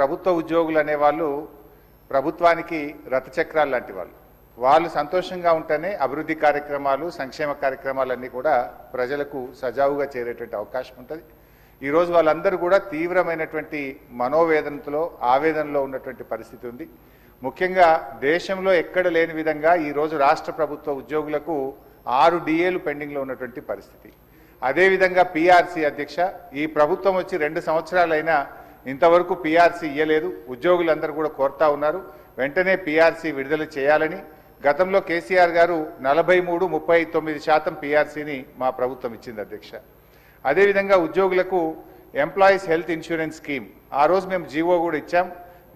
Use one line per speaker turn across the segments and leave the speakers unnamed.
ప్రభుత్వ ఉద్యోగులు అనేవాళ్ళు ప్రభుత్వానికి రథచక్రాలు లాంటి వాళ్ళు సంతోషంగా ఉంటేనే అభివృద్ధి కార్యక్రమాలు సంక్షేమ కార్యక్రమాలన్నీ కూడా ప్రజలకు సజావుగా చేరేటువంటి అవకాశం ఉంటుంది. ఈరోజు వాళ్ళందరూ కూడా తీవ్రమైనటువంటి మనోవేదనతో ఆవేదనలో ఉన్నటువంటి పరిస్థితి ఉంది. ముఖ్యంగా దేశంలో ఎక్కడ లేని విధంగా ఈరోజు రాష్ట్ర ప్రభుత్వ ఉద్యోగులకు 6 డిఏలు పెండింగ్లో ఉన్నటువంటి పరిస్థితి. అదేవిధంగా పిఆర్సీ అధ్యక్ష, ఈ ప్రభుత్వం వచ్చి 2 సంవత్సరాలైనా ఇంతవరకు పిఆర్సీ ఇయ్యలేదు. ఉద్యోగులందరూ కూడా కోరుతా ఉన్నారు వెంటనే పిఆర్సీ విడుదల చేయాలని. గతంలో కేసీఆర్ గారు 43-39% పిఆర్సీని మా ప్రభుత్వం ఇచ్చింది అధ్యక్ష. అదేవిధంగా ఉద్యోగులకు ఎంప్లాయీస్ హెల్త్ ఇన్సూరెన్స్ స్కీమ్ ఆ రోజు మేము జీవో కూడా ఇచ్చాం.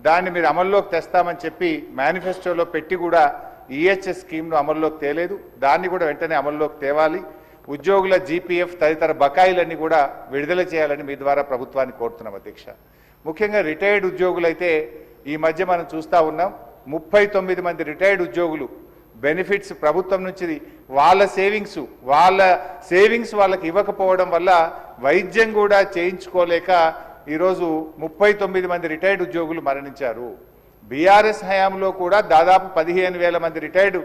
దాన్ని మీరు అమల్లోకి తెస్తామని చెప్పి మేనిఫెస్టోలో పెట్టి కూడా ఈహెచ్ఎస్ స్కీమ్ను అమల్లోకి తేలేదు. దాన్ని కూడా వెంటనే అమల్లోకి తేవాలి. ఉద్యోగుల జీపీఎఫ్ తదితర బకాయిలన్నీ కూడా విడుదల చేయాలని మీ ద్వారా ప్రభుత్వాన్ని కోరుతున్నాం అధ్యక్ష. ముఖ్యంగా రిటైర్డ్ ఉద్యోగులైతే ఈ మధ్య మనం చూస్తూ ఉన్నాం 39 మంది రిటైర్డ్ ఉద్యోగులు బెనిఫిట్స్ ప్రభుత్వం నుంచి వాళ్ళ సేవింగ్స్ వాళ్ళకి ఇవ్వకపోవడం వల్ల వైద్యం కూడా చేయించుకోలేక ఈరోజు 39 మంది రిటైర్డ్ ఉద్యోగులు మరణించారు. బీఆర్ఎస్ హయాంలో కూడా దాదాపు 15,000 మంది రిటైర్డ్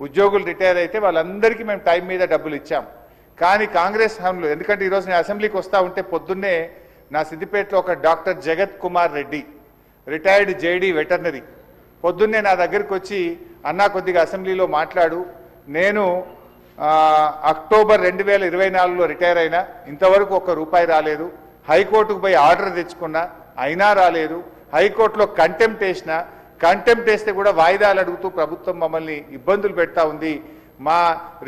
ఉద్యోగులు రిటైర్ అయితే వాళ్ళందరికీ మేము టైం మీద డబ్బులు ఇచ్చాం. కానీ కాంగ్రెస్ హయాంలో, ఎందుకంటే ఈరోజు నేను అసెంబ్లీకి వస్తూ ఉంటే పొద్దున్నే నా సిద్దిపేటలో ఒక డాక్టర్ జగత్ Kumar Reddy retired JD veterinary పొద్దున్నే నా దగ్గరికి వచ్చి, అన్నా కొద్దిగా అసెంబ్లీలో మాట్లాడు, నేను అక్టోబర్ 2024లో రిటైర్ అయినా ఇంతవరకు ₹1 రాలేదు. హైకోర్టుకు పోయి ఆర్డర్ తెచ్చుకున్నా అయినా రాలేదు. హైకోర్టులో కంటెంప్ట్ వేస్తే కూడా వాయిదాలు అడుగుతూ ప్రభుత్వం మమ్మల్ని ఇబ్బందులు పెడతా ఉంది. మా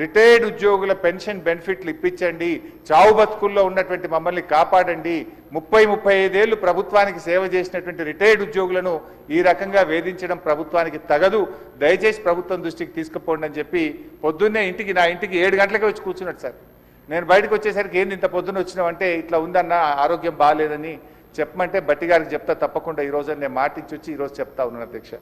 రిటైర్డ్ ఉద్యోగుల పెన్షన్ బెనిఫిట్లు ఇప్పించండి, చావు బతుకుల్లో ఉన్నటువంటి మమ్మల్ని కాపాడండి. 30-35 ఏళ్ళు ప్రభుత్వానికి సేవ చేసినటువంటి రిటైర్డ్ ఉద్యోగులను ఈ రకంగా వేధించడం ప్రభుత్వానికి తగదు, దయచేసి ప్రభుత్వం దృష్టికి తీసుకుపోండి అని చెప్పి పొద్దున్నే నా ఇంటికి 7 గంటలకే వచ్చి కూర్చున్నాడు సార్. నేను బయటకు వచ్చేసరికి ఏంది ఇంత పొద్దున్న వచ్చినామంటే, ఇట్లా ఉందన్న ఆరోగ్యం బాగాలేదని చెప్పమంటే బట్టి గారికి చెప్తా తప్పకుండా ఈరోజు నేను మాటించి వచ్చి ఈరోజు చెప్తా ఉన్నాను అధ్యక్ష.